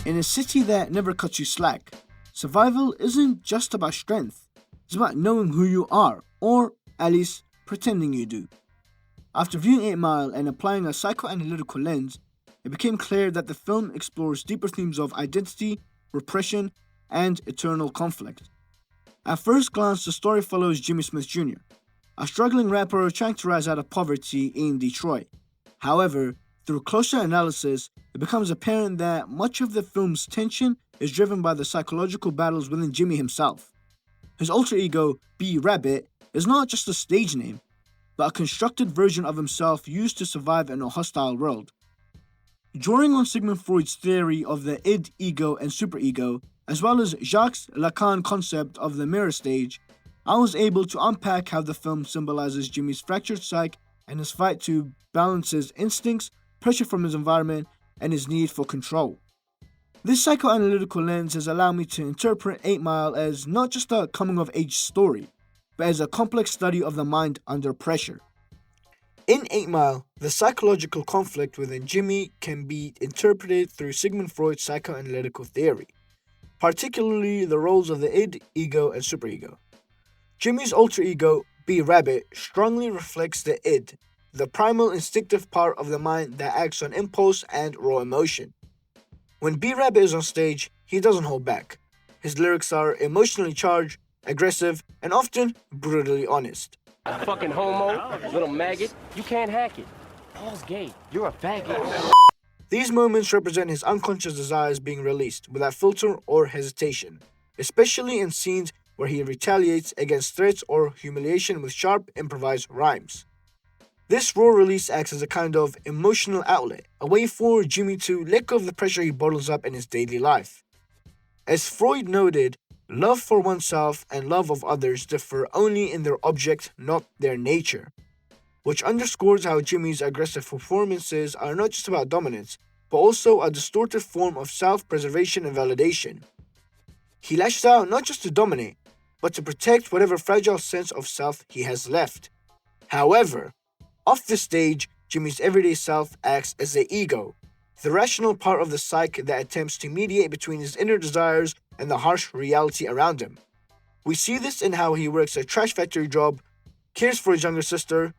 In a city that never cuts you slack, survival isn't just about strength, it's about knowing who you are, or at least pretending you do. After viewing 8 Mile and applying a psychoanalytical lens, it became clear that the film explores deeper themes of identity, repression, and eternal conflict. At first glance, the story follows Jimmy Smith Jr., a struggling rapper trying to rise out of poverty in Detroit. However, through closer analysis, it becomes apparent that much of the film's tension is driven by the psychological battles within Jimmy himself. His alter ego, B Rabbit, is not just a stage name, but a constructed version of himself used to survive in a hostile world. Drawing on Sigmund Freud's theory of the id, ego, and superego, as well as Jacques Lacan's concept of the mirror stage, I was able to unpack how the film symbolizes Jimmy's fractured psyche and his fight to balance his instincts, pressure from his environment, and his need for control. This psychoanalytical lens has allowed me to interpret 8 Mile as not just a coming-of-age story, but as a complex study of the mind under pressure. In 8 Mile, the psychological conflict within Jimmy can be interpreted through Sigmund Freud's psychoanalytical theory, particularly the roles of the id, ego, and superego. Jimmy's alter ego, B Rabbit, strongly reflects the id, the primal instinctive part of the mind that acts on impulse and raw emotion. When B Rabbit is on stage, he doesn't hold back. His lyrics are emotionally charged, aggressive, and often brutally honest. Fucking homo, little maggot, you can't hack it. Paul's gay, you're a faggot. These moments represent his unconscious desires being released without filter or hesitation, especially in scenes where he retaliates against threats or humiliation with sharp, improvised rhymes. This raw release acts as a kind of emotional outlet, a way for Jimmy to let go of the pressure he bottles up in his daily life. As Freud noted, love for oneself and love of others differ only in their object, not their nature, which underscores how Jimmy's aggressive performances are not just about dominance, but also a distorted form of self-preservation and validation. He lashes out not just to dominate, but to protect whatever fragile sense of self he has left. However, off the stage, Jimmy's everyday self acts as the ego, the rational part of the psyche that attempts to mediate between his inner desires and the harsh reality around him. We see this in how he works a trash factory job, cares for his younger sister,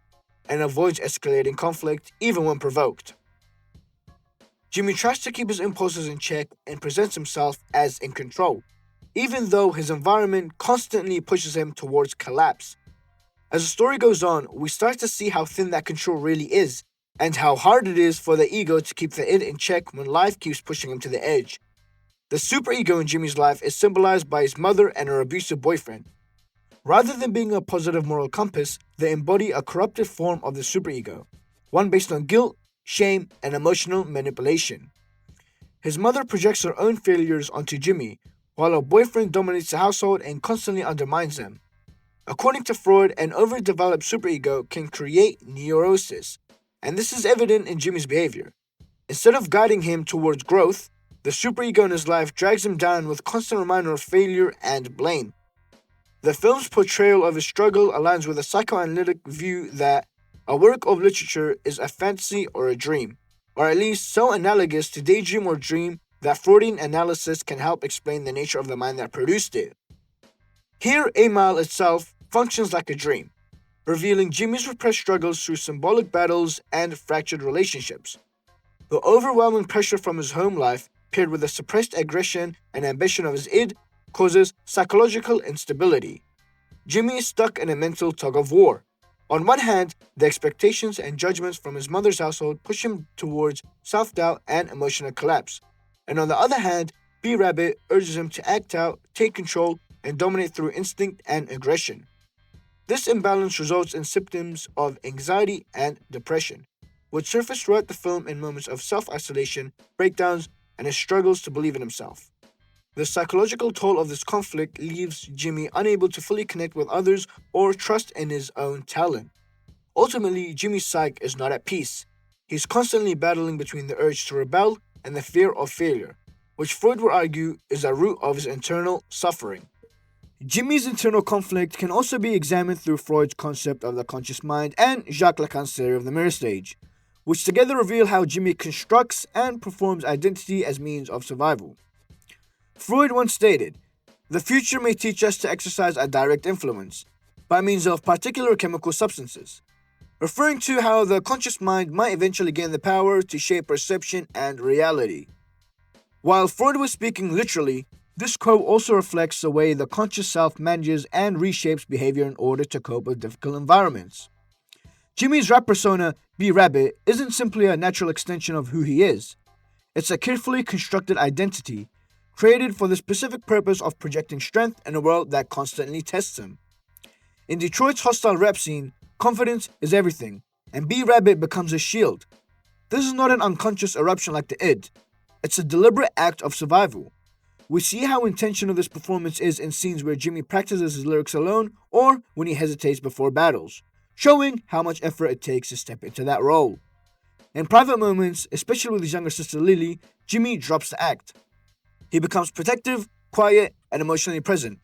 and avoids escalating conflict even when provoked. Jimmy tries to keep his impulses in check and presents himself as in control, even though his environment constantly pushes him towards collapse. As the story goes on, we start to see how thin that control really is, and how hard it is for the ego to keep the id in check when life keeps pushing him to the edge. The superego in Jimmy's life is symbolized by his mother and her abusive boyfriend. Rather than being a positive moral compass, they embody a corrupted form of the superego, one based on guilt, shame, and emotional manipulation. His mother projects her own failures onto Jimmy, while her boyfriend dominates the household and constantly undermines them. According to Freud, an overdeveloped superego can create neurosis, and this is evident in Jimmy's behavior. Instead of guiding him towards growth, the superego in his life drags him down with constant reminder of failure and blame. The film's portrayal of his struggle aligns with a psychoanalytic view that a work of literature is a fantasy or a dream, or at least so analogous to daydream or dream that Freudian analysis can help explain the nature of the mind that produced it. Here, 8 Mile itself functions like a dream, revealing Jimmy's repressed struggles through symbolic battles and fractured relationships. The overwhelming pressure from his home life, paired with the suppressed aggression and ambition of his id, causes psychological instability. Jimmy is stuck in a mental tug-of-war. On one hand, the expectations and judgments from his mother's household push him towards self-doubt and emotional collapse. And on the other hand, B Rabbit urges him to act out, take control, and dominate through instinct and aggression. This imbalance results in symptoms of anxiety and depression, which surface throughout the film in moments of self-isolation, breakdowns, and his struggles to believe in himself. The psychological toll of this conflict leaves Jimmy unable to fully connect with others or trust in his own talent. Ultimately, Jimmy's psyche is not at peace. He's constantly battling between the urge to rebel and the fear of failure, which Freud would argue is the root of his internal suffering. Jimmy's internal conflict can also be examined through Freud's concept of the conscious mind and Jacques Lacan's theory of the mirror stage, which together reveal how Jimmy constructs and performs identity as means of survival. Freud once stated, "The future may teach us to exercise a direct influence by means of particular chemical substances," referring to how the conscious mind might eventually gain the power to shape perception and reality. While Freud was speaking literally, this quote also reflects the way the conscious self manages and reshapes behavior in order to cope with difficult environments. Jimmy's rap persona, B Rabbit, isn't simply a natural extension of who he is. It's a carefully constructed identity, created for the specific purpose of projecting strength in a world that constantly tests him. In Detroit's hostile rap scene, confidence is everything, and B Rabbit becomes a shield. This is not an unconscious eruption like the id. It's a deliberate act of survival. We see how intentional this performance is in scenes where Jimmy practices his lyrics alone or when he hesitates before battles, showing how much effort it takes to step into that role. In private moments, especially with his younger sister Lily, Jimmy drops the act. He becomes protective, quiet, and emotionally present,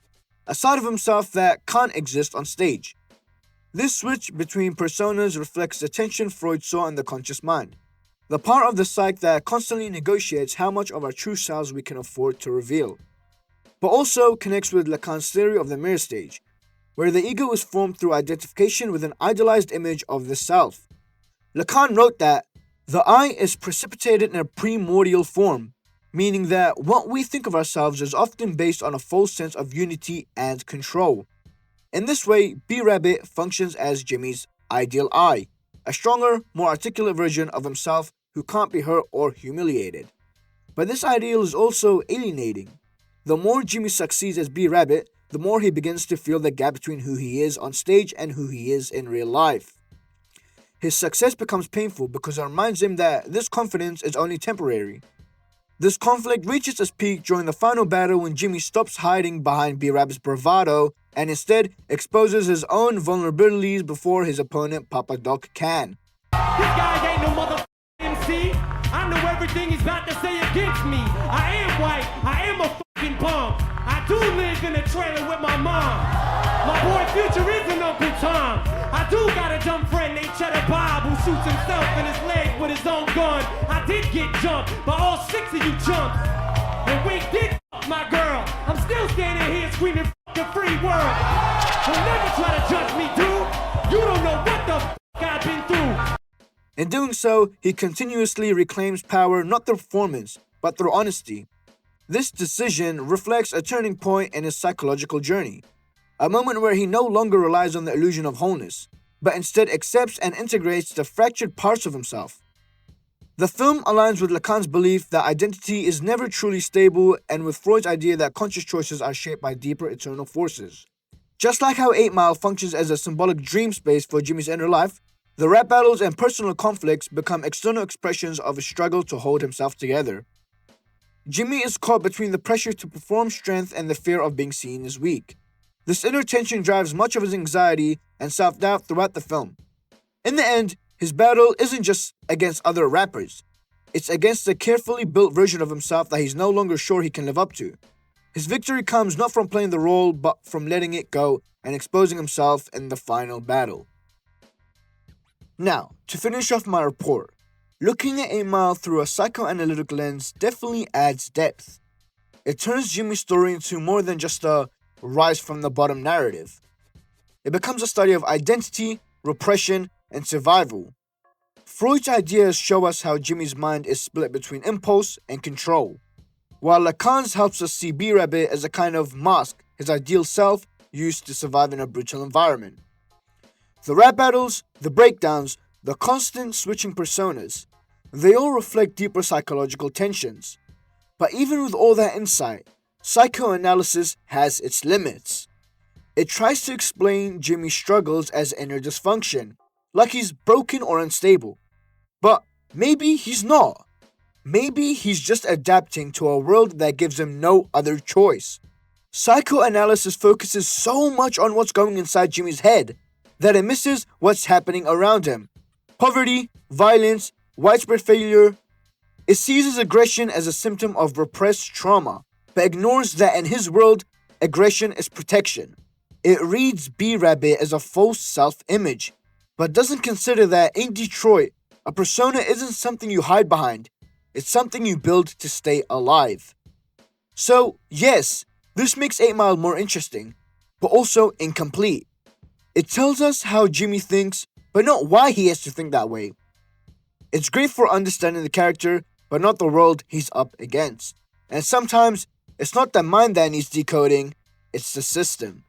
a side of himself that can't exist on stage. This switch between personas reflects the tension Freud saw in the conscious mind, the part of the psyche that constantly negotiates how much of our true selves we can afford to reveal, but also connects with Lacan's theory of the mirror stage, where the ego is formed through identification with an idealized image of the self. Lacan wrote that the I is precipitated in a primordial form, meaning that what we think of ourselves is often based on a false sense of unity and control. In this way, B Rabbit functions as Jimmy's ideal I, a stronger, more articulate version of himself who can't be hurt or humiliated. But this ideal is also alienating. The more Jimmy succeeds as B Rabbit, the more he begins to feel the gap between who he is on stage and who he is in real life. His success becomes painful because it reminds him that this confidence is only temporary. This conflict reaches its peak during the final battle when Jimmy stops hiding behind B Rabbit's bravado and instead exposes his own vulnerabilities before his opponent Papa Doc can. This guy ain't no motherfucking MC. I know everything he's about to say against me. I am white. I am a fucking bum. I do live in a trailer with my mom. My boy Future is an Uncle Tom. I do got a dumb friend named Cheddar Bob who shoots himself in his leg with his own gun. I did get jumped, but all 6 of you jumped. And Wink did fuck my girl. I'm still standing here screaming fuck the free world. Don't never try to judge me, dude. You don't know what the fuck I've been through. In doing so, he continuously reclaims power not through performance, but through honesty. This decision reflects a turning point in his psychological journey, a moment where he no longer relies on the illusion of wholeness, but instead accepts and integrates the fractured parts of himself. The film aligns with Lacan's belief that identity is never truly stable and with Freud's idea that conscious choices are shaped by deeper eternal forces. Just like how 8 Mile functions as a symbolic dream space for Jimmy's inner life, the rap battles and personal conflicts become external expressions of his struggle to hold himself together. Jimmy is caught between the pressure to perform strength and the fear of being seen as weak. This inner tension drives much of his anxiety and self-doubt throughout the film. In the end, his battle isn't just against other rappers. It's against a carefully built version of himself that he's no longer sure he can live up to. His victory comes not from playing the role, but from letting it go and exposing himself in the final battle. Now, to finish off my report, looking at 8 Mile through a psychoanalytic lens definitely adds depth. It turns Jimmy's story into more than just a rise from the bottom narrative. It becomes a study of identity, repression, and survival. Freud's ideas show us how Jimmy's mind is split between impulse and control, while Lacan's helps us see B Rabbit as a kind of mask, his ideal self used to survive in a brutal environment. The rap battles, the breakdowns, the constant switching personas, they all reflect deeper psychological tensions. But even with all that insight, psychoanalysis has its limits. It tries to explain Jimmy's struggles as inner dysfunction, like he's broken or unstable. But maybe he's not. Maybe he's just adapting to a world that gives him no other choice. Psychoanalysis focuses so much on what's going inside Jimmy's head that it misses what's happening around him. Poverty, violence, widespread failure. It sees his aggression as a symptom of repressed trauma, but ignores that in his world, aggression is protection. It reads B Rabbit as a false self-image, but doesn't consider that in Detroit, A persona isn't something you hide behind, it's something you build to stay alive. So, yes, this makes 8 Mile more interesting, but also incomplete. It tells us how Jimmy thinks, but not why he has to think that way. It's great for understanding the character, but not the world he's up against. And sometimes, it's not the mind that needs decoding, it's the system.